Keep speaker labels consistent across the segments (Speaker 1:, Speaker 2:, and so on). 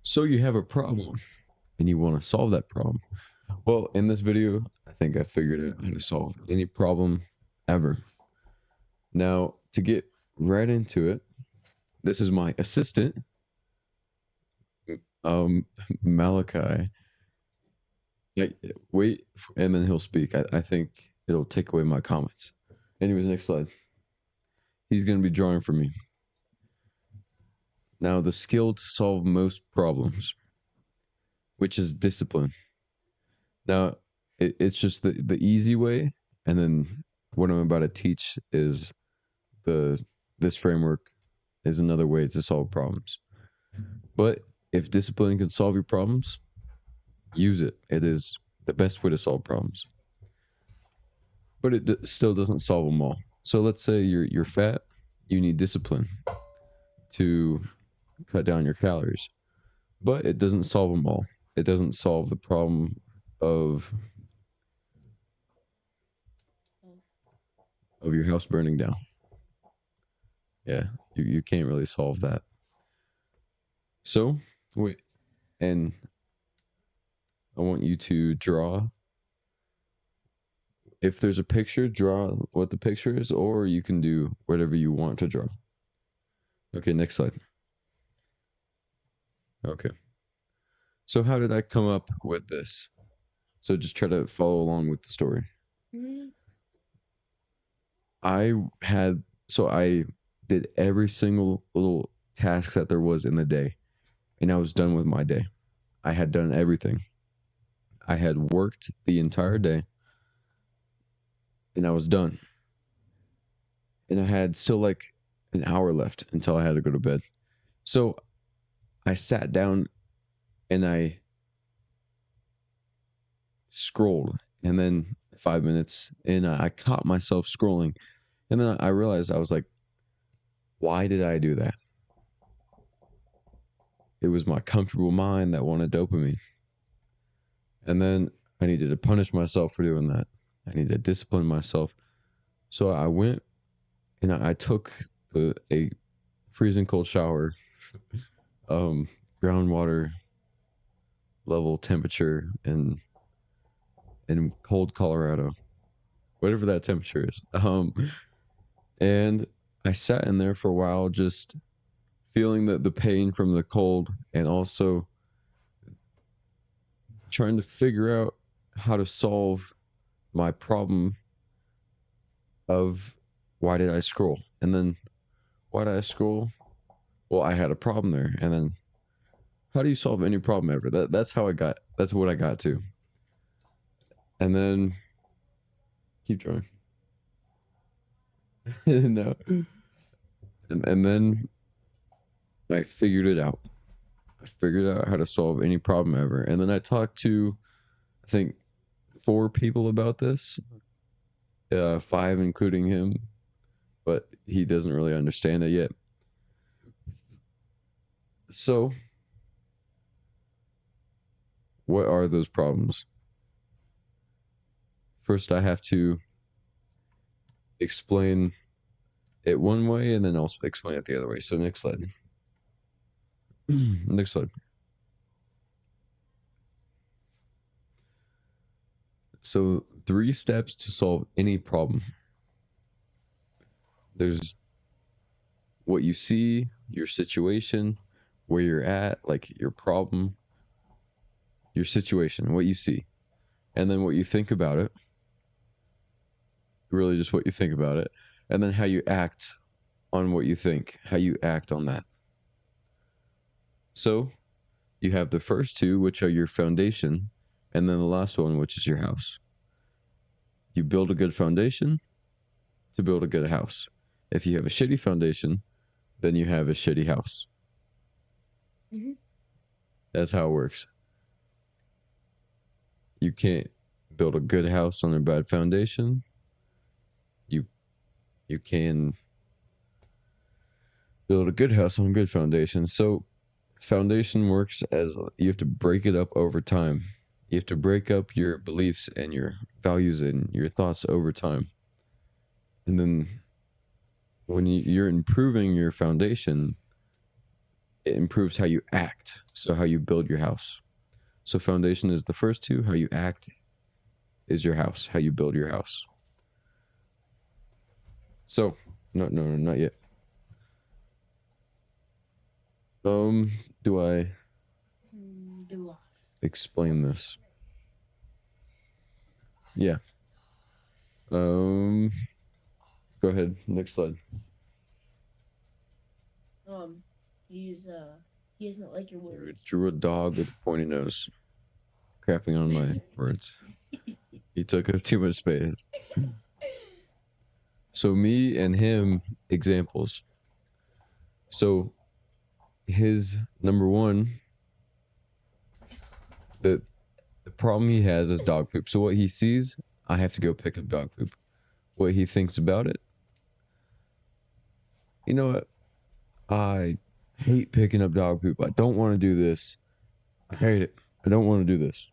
Speaker 1: So you have a problem and you want to solve that problem. Well, in this video, I think I figured out how to solve any problem ever. Now, to get right into it, this is my assistant, um, Malachi. Like, wait, and then he'll speak. I think it'll take away my comments. Anyways, next slide. He's going to be drawing for me. Now, the skill to solve most problems, which is discipline. Now, it's just the easy way, and then what I'm about to teach is the this framework is another way to solve problems. But if discipline can solve your problems, use it. It is the best way to solve problems. But it still doesn't solve them all. So let's say you're fat, you need discipline to cut down your calories, but it doesn't solve them all. It doesn't solve the problem of your house burning down. Yeah, you can't really solve that. So wait, and I want you to draw. If there's a picture, draw what the picture is, or you can do whatever you want to draw. Okay, next slide. Okay. So how did I come up with this? So just try to follow along with the story. I did every single little task that there was in the day, and I was done with my day. I had done everything. I had worked the entire day, and I was done. And I had still like an hour left until I had to go to bed. So I sat down and I scrolled, and then 5 minutes in, I caught myself scrolling, and then I realized, I was like, why did I do that? It was my comfortable mind that wanted dopamine. And then I needed to punish myself for doing that. I needed to discipline myself. So I went and I took a freezing cold shower, groundwater level temperature in cold Colorado, whatever that temperature is. And I sat in there for a while, just feeling the pain from the cold, and also trying to figure out how to solve my problem of why did I scroll? And then why did I scroll? Well, I had a problem there. And then how do you solve any problem ever? That's what I got to. And then keep drawing. No. And then I figured it out. I figured out how to solve any problem ever. And then I talked to, I think, 4 people about this, 5 including him, but he doesn't really understand it yet. So, what are those problems? First, I have to explain it one way, and then I'll explain it the other way. So, next slide. Next slide. So 3 steps to solve any problem. There's what you see, your situation, where you're at, like your problem, your situation, what you see, and then what you think about it. Really just what you think about it, and then how you act on what you think, how you act on that. So you have the first 2, which are your foundation, and then the last one, which is your house. You build a good foundation to build a good house. If you have a shitty foundation, then you have a shitty house. Mm-hmm. That's how it works. You can't build a good house on a bad foundation. You can build a good house on a good foundation. So foundation works as you have to break it up over time. You have to break up your beliefs and your values and your thoughts over time. And then when you're improving your foundation, it improves how you act, so how you build your house. So foundation is the first two, how you act is your house, how you build your house. So, no, not yet. Do I
Speaker 2: Do I?
Speaker 1: explain this? Yeah. Go ahead. Next slide.
Speaker 2: He's he doesn't like your
Speaker 1: You
Speaker 2: words.
Speaker 1: drew a dog with a pointy nose, crapping on my words. He took up too much space. So me and him examples. So his number one, the problem he has is dog poop. So what he sees, I have to go pick up dog poop. What he thinks about it, you know what? I hate picking up dog poop. I don't want to do this. I hate it. I don't want to do this.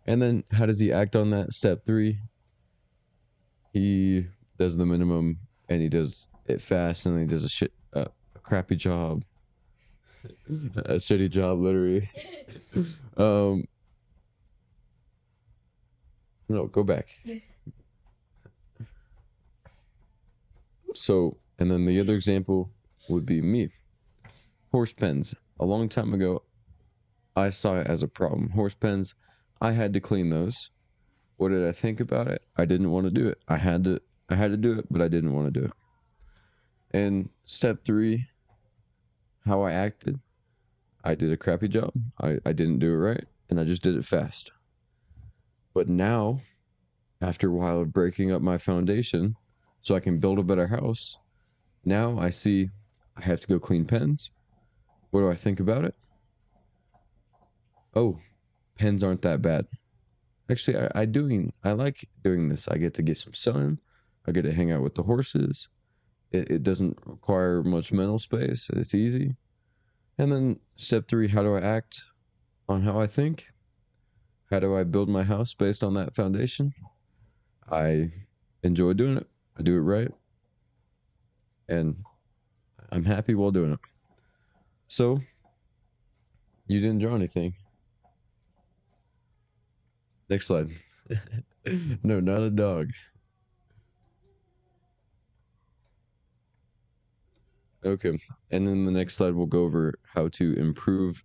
Speaker 1: And then how does he act on that? Step 3, he does the minimum and he does it fast and then he does a crappy job. A shitty job, literally. um no, go back. So, and then the other example would be me. Horse pens. A long time ago, I saw it as a problem. Horse pens, I had to clean those. What did I think about it? I didn't want to do it. I had to do it, but I didn't want to do it. And step 3, how I acted. I did a crappy job. I didn't do it right, and I just did it fast. But now, after a while of breaking up my foundation so I can build a better house, now I see I have to go clean pens. What do I think about it? Oh, pens aren't that bad. Actually, I like doing this. I get to get some sun. I get to hang out with the horses. It doesn't require much mental space. It's easy. And then step 3, how do I act on how I think? How do I build my house based on that foundation? I enjoy doing it. I do it right. And I'm happy while doing it. So, you didn't draw anything. Next slide. No, not a dog. Okay. And then the next slide, we'll go over how to improve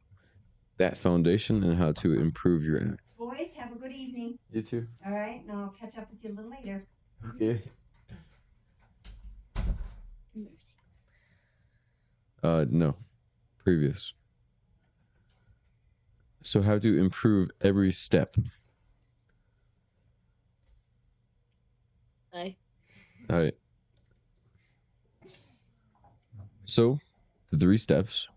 Speaker 1: that foundation and how to improve your act.
Speaker 3: Boys, have a good evening.
Speaker 1: You too.
Speaker 3: All right, and I'll catch up with you a little later.
Speaker 1: Okay. No. Previous. So how to improve every step.
Speaker 2: Hi.
Speaker 1: All right. So, the 3 steps: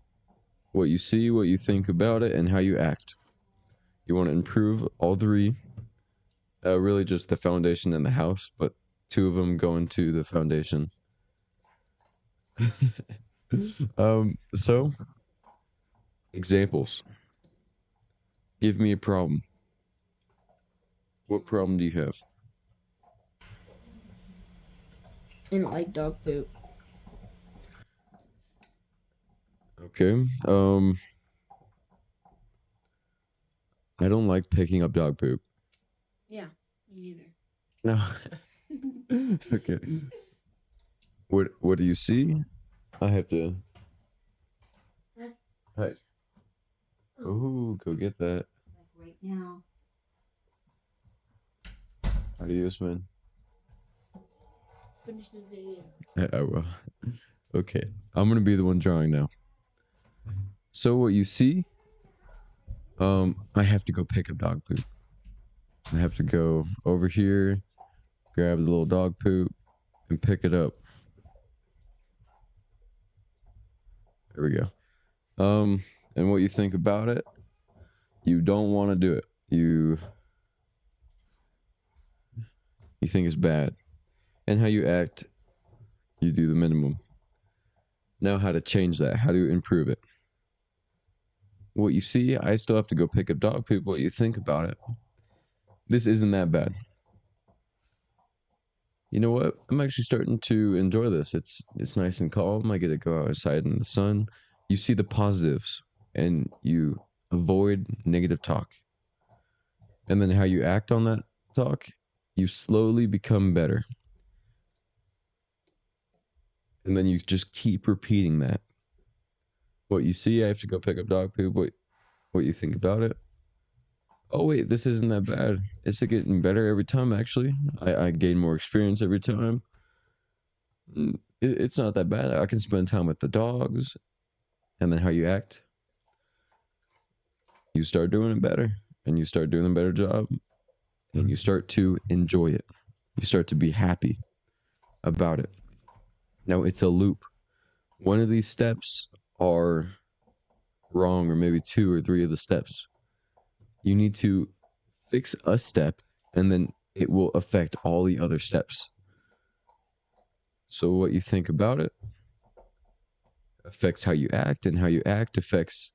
Speaker 1: what you see, what you think about it, and how you act. You want to improve all 3. Really just the foundation and the house, but 2 of them go into the foundation. So, examples. Give me a problem. What problem do you have?
Speaker 2: I didn't like dog poop.
Speaker 1: Okay. I don't like picking up dog poop.
Speaker 2: Yeah, me neither.
Speaker 1: No. Okay. What do you see? I have to. Hi. Oh, go get that.
Speaker 3: Like right now.
Speaker 1: Adios, man.
Speaker 2: Finish the video.
Speaker 1: I will. Okay, I'm gonna be the one drawing now. So what you see? I have to go pick up dog poop. I have to go over here, grab the little dog poop, and pick it up. There we go. And what you think about it? You don't want to do it. You think it's bad. And how you act, you do the minimum. Now how to change that, how to improve it. What you see, I still have to go pick up dog poop. What you think about it? This isn't that bad. You know what? I'm actually starting to enjoy this. It's nice and calm. I get to go outside in the sun. You see the positives and you avoid negative talk. And then how you act on that talk, you slowly become better. And then you just keep repeating that. What you see, I have to go pick up dog poop. What you think about it. Oh wait, this isn't that bad. It's getting better every time. Actually, I gain more experience every time. It's not that bad. I can spend time with the dogs. And then how you act, you start doing it better, and you start doing a better job, and you start to enjoy it. You start to be happy about it. Now it's a loop. One of these steps are wrong, or maybe two or three of the steps. You need to fix a step, and then it will affect all the other steps. So what you think about it affects how you act, and how you act affects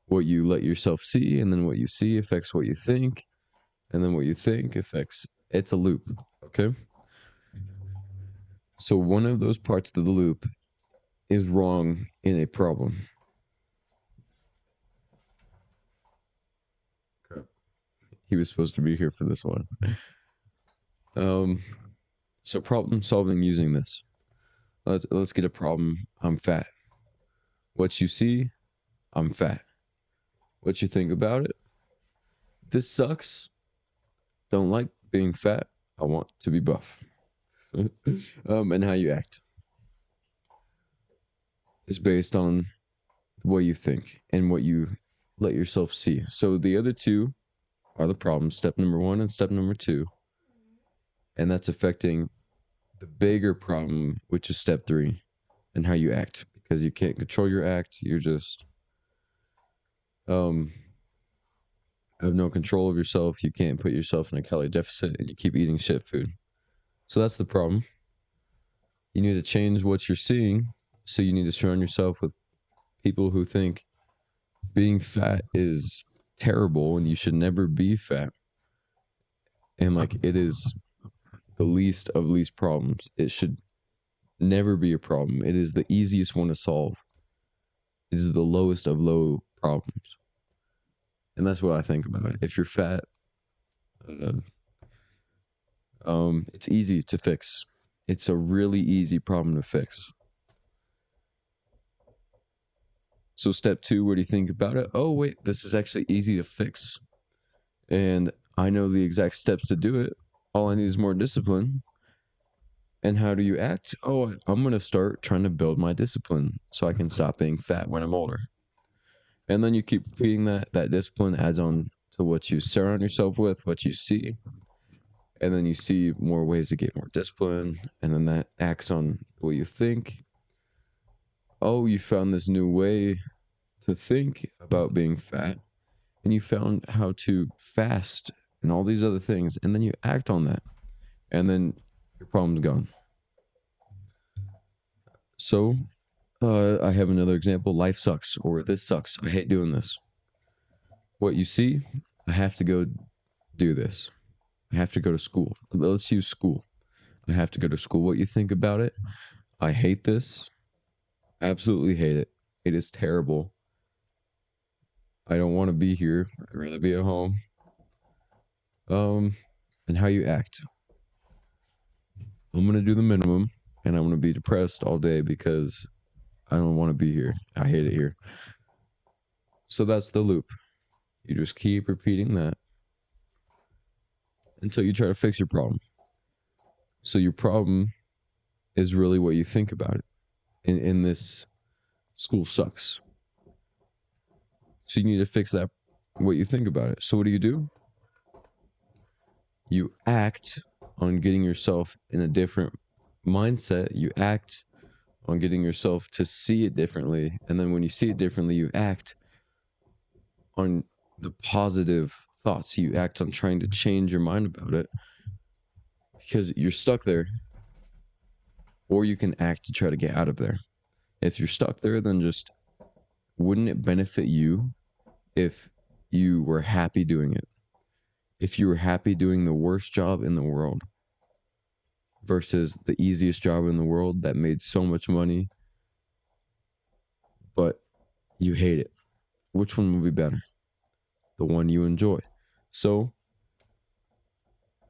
Speaker 1: what you let yourself see, and then what you see affects what you think, and then what you think affects. It's a loop, okay? So one of those parts of the loop is wrong in a problem. Crap. He was supposed to be here for this one. So problem solving using this. Let's get a problem. I'm fat. What you see, I'm fat. What you think about it? This sucks. Don't like being fat. I want to be buff. And how you act is based on what you think and what you let yourself see. So the other two are the problems, step number 1 and step number 2. And that's affecting the bigger problem, which is step 3, and how you act. Because you can't control your act. You're just have no control of yourself. You can't put yourself in a calorie deficit, and you keep eating shit food. So that's the problem. You need to change what you're seeing. So you need to surround yourself with people who think being fat is terrible and you should never be fat. And like, it is the least of least problems. It should never be a problem. It is the easiest one to solve. It is the lowest of low problems. And that's what I think about it. If you're fat, it's easy to fix. It's a really easy problem to fix. So step 2, what do you think about it? Oh, wait, this is actually easy to fix. And I know the exact steps to do it. All I need is more discipline. And how do you act? Oh, I'm going to start trying to build my discipline so I can stop being fat when I'm older. And then you keep repeating that. That discipline adds on to what you surround yourself with, what you see. And then you see more ways to get more discipline. And then that acts on what you think. Oh, you found this new way to think about being fat. And you found how to fast and all these other things. And then you act on that. And then your problem's gone. So, I have another example. Life sucks, or this sucks. I hate doing this. What you see, I have to go do this. I have to go to school. Let's use school. I have to go to school. What you think about it? I hate this. Absolutely hate it. It is terrible. I don't want to be here. I'd rather be at home. And how you act. I'm gonna do the minimum, and I'm gonna be depressed all day because I don't want to be here. I hate it here. So that's the loop. You just keep repeating that until you try to fix your problem. So your problem is really what you think about it. In this, school sucks. So you need to fix that, what you think about it. So what do? You act on getting yourself in a different mindset. You act on getting yourself to see it differently. And then when you see it differently, you act on the positive thoughts. You act on trying to change your mind about it because you're stuck there. Or you can act to try to get out of there. If you're stuck there, then just wouldn't it benefit you if you were happy doing it? If you were happy doing the worst job in the world versus the easiest job in the world that made so much money, but you hate it. Which one would be better? The one you enjoy. So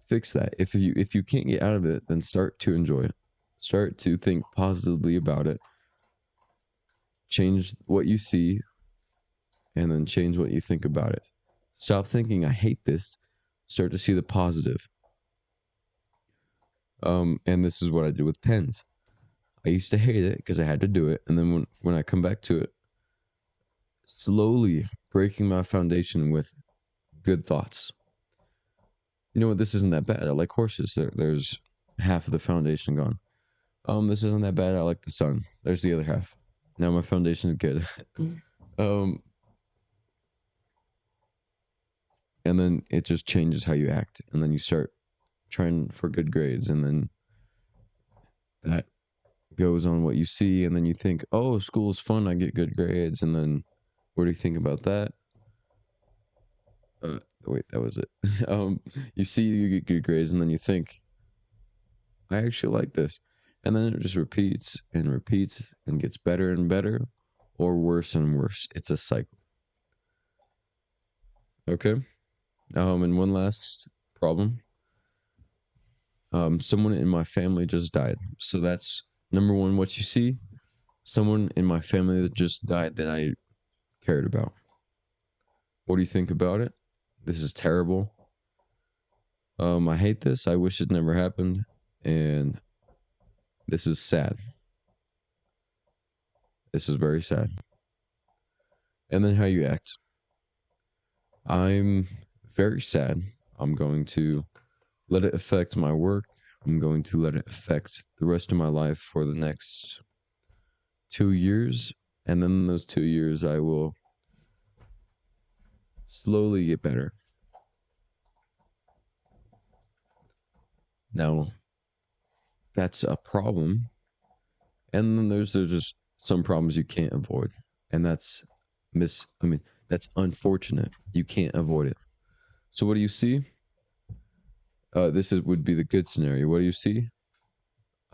Speaker 1: fix that. If you can't get out of it, then start to enjoy it. Start to think positively about it. Change what you see and then change what you think about it. Stop thinking I hate this. Start to see the positive. And this is what I did with pens. I used to hate it because I had to do it, and then when I come back to it, slowly breaking my foundation with good thoughts. You know what? This isn't that bad. I like horses. There's half of the foundation gone. This isn't that bad. I like the sun. There's the other half. Now my foundation is good. um, and then it just changes how you act, and then you start trying for good grades, and then that goes on what you see, and then you think, oh, school's fun, I get good grades, and then what do you think about that? Wait, that was it. You see you get good grades, and then you think, I actually like this, and then it just repeats and repeats and gets better and better, or worse and worse. It's a cycle. Okay. And one last problem. Someone in my family just died, so that's number one. What you see, someone in my family that just died that I cared about. What do you think about it? This is terrible. I hate this. I wish it never happened. And this is sad. This is very sad. And then how you act. I'm very sad. I'm going to let it affect my work. I'm going to let it affect the rest of my life for the next 2 years. And then in those 2 years, I will slowly get better. Now, that's a problem. And then there's just some problems you can't avoid. And that's that's unfortunate. You can't avoid it. So what do you see? Would be the good scenario. What do you see?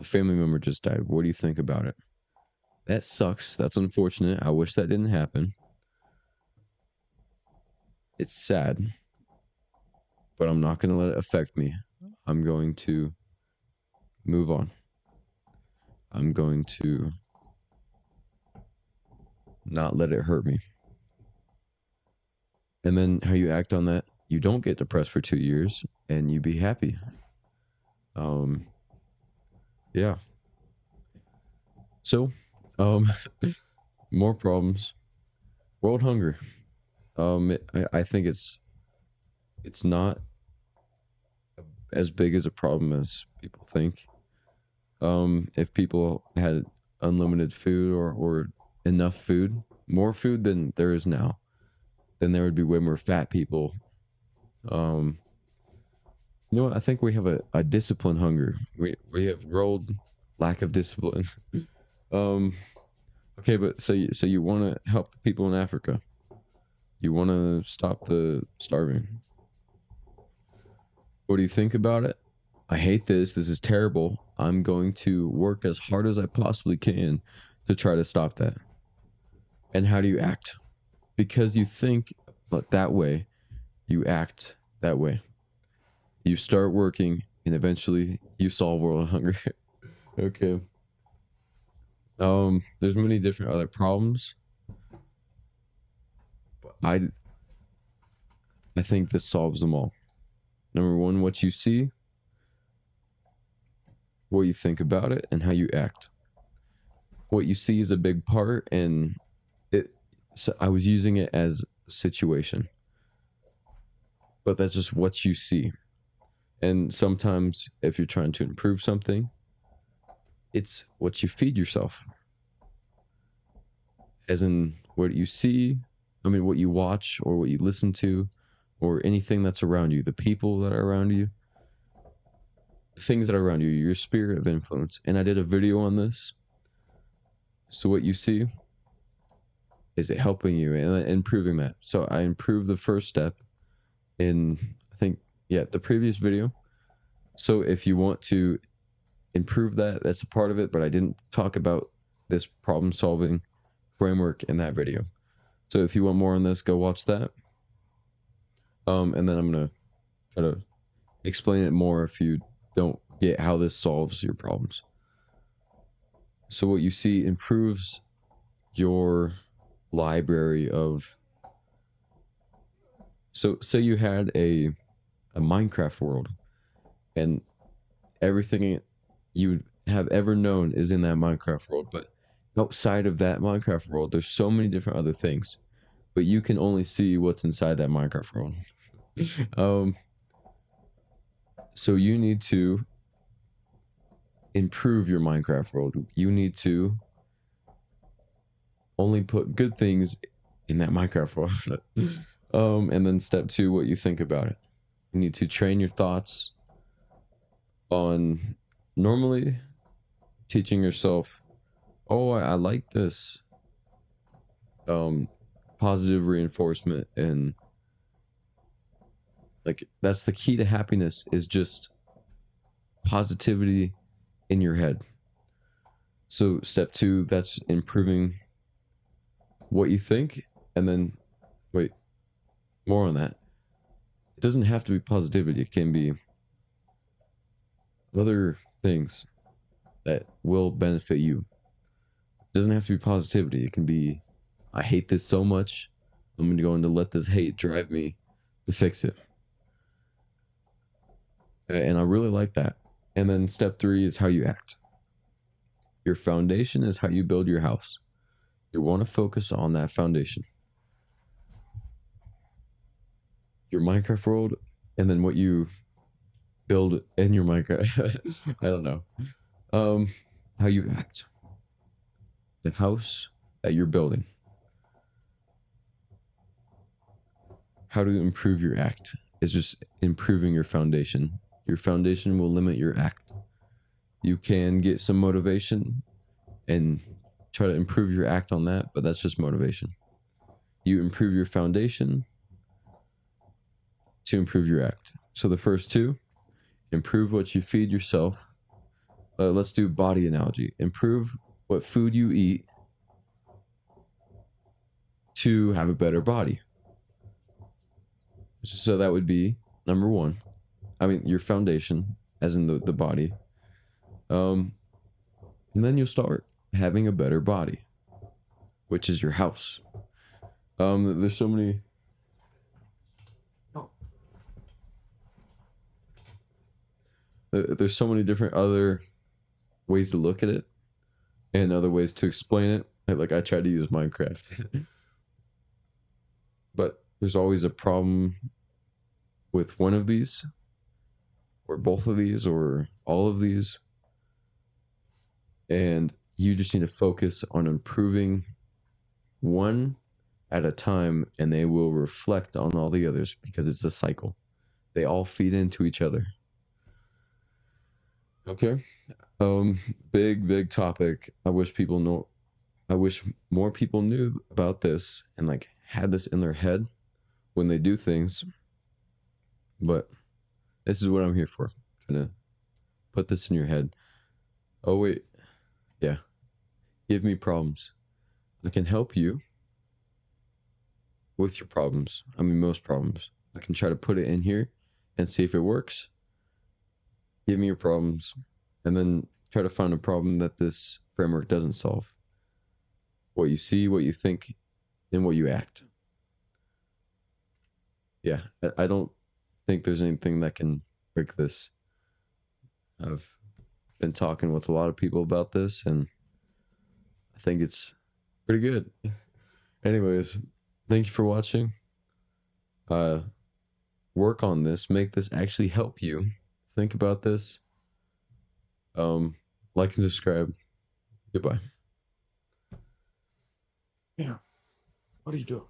Speaker 1: A family member just died. What do you think about it? That sucks. That's unfortunate. I wish that didn't happen. It's sad. But I'm not going to let it affect me. I'm going to move on. I'm going to not let it hurt me. And then how you act on that, you don't get depressed for 2 years and you be happy. Yeah. So, more problems. World hunger. I think it's not as big as a problem as people think. If people had unlimited food or enough food, more food than there is now, then there would be way more fat people. You know what? I think we have a discipline hunger. We have world lack of discipline. Okay, but so you want to help the people in Africa. You want to stop the starving. What do you think about it? I hate this. This is terrible. I'm going to work as hard as I possibly can to try to stop that. And how do you act? Because you think that way, you act that way. You start working, and eventually you solve world hunger. Okay. There's many different other problems. But I think this solves them all. Number one, what you see, what you think about it, and how you act. What you see is a big part, and I was using it as a situation. But that's just what you see. And sometimes if you're trying to improve something, it's what you feed yourself. As in what you see, what you watch or what you listen to, or anything that's around you, the people that are around you, things that are around you, your sphere of influence. And I did a video on this. So what you see, is it helping you and improving that? So I improved the first step in, I think, the previous video. So if you want to improve that, that's a part of it, but I didn't talk about this problem solving framework in that video. So if you want more on this, go watch that. And then I'm gonna try to explain it more if you don't get how this solves your problems. So what you see improves your library of. So say you had a Minecraft world, and everything you have ever known is in that Minecraft world, but outside of that Minecraft world, there's so many different other things, but you can only see what's inside that Minecraft world. So you need to improve your Minecraft world. You need to only put good things in that Minecraft world. And then step 2, what you think about it. You need to train your thoughts on normally teaching yourself, oh, I like this. Positive reinforcement, and like that's the key to happiness, is just positivity in your head. So step 2, that's improving what you think. And then wait, more on that. It doesn't have to be positivity. It can be other things that will benefit you. It doesn't have to be positivity. It can be, I hate this so much, I'm going to let this hate drive me to fix it. And I really like that. And then step 3 is how you act. Your foundation is how you build your house. You want to focus on that foundation. Your Minecraft world, and then what you build in your Minecraft. I don't know. How you act. The house that you're building. How to improve your act is just improving your foundation. Your foundation will limit your act. You can get some motivation and try to improve your act on that, but that's just motivation. You improve your foundation to improve your act. So the first 2, improve what you feed yourself. Let's do body analogy. Improve what food you eat to have a better body. So that would be number 1. I mean, your foundation, as in the body. And then you'll start having a better body, which is your house. There's so many. There's so many different other ways to look at it, and other ways to explain it. Like I tried to use Minecraft, but there's always a problem with one of these, or both of these, or all of these, and you just need to focus on improving one at a time, and they will reflect on all the others, because it's a cycle. They all feed into each other. Okay. Big topic. I wish more people knew about this and like had this in their head when they do things. But this is what I'm here for. I'm trying to put this in your head. Oh wait. Yeah. Give me problems. I can help you with your problems. I mean, most problems. I can try to put it in here and see if it works. Give me your problems, and then try to find a problem that this framework doesn't solve. What you see, what you think, and what you act. Yeah, I don't think there's anything that can break this. I've been talking with a lot of people about this, and I think it's pretty good. Anyways, thank you for watching. Work on this. Make this actually help you. Think about this. Like and subscribe. Goodbye. Yeah. What are you doing?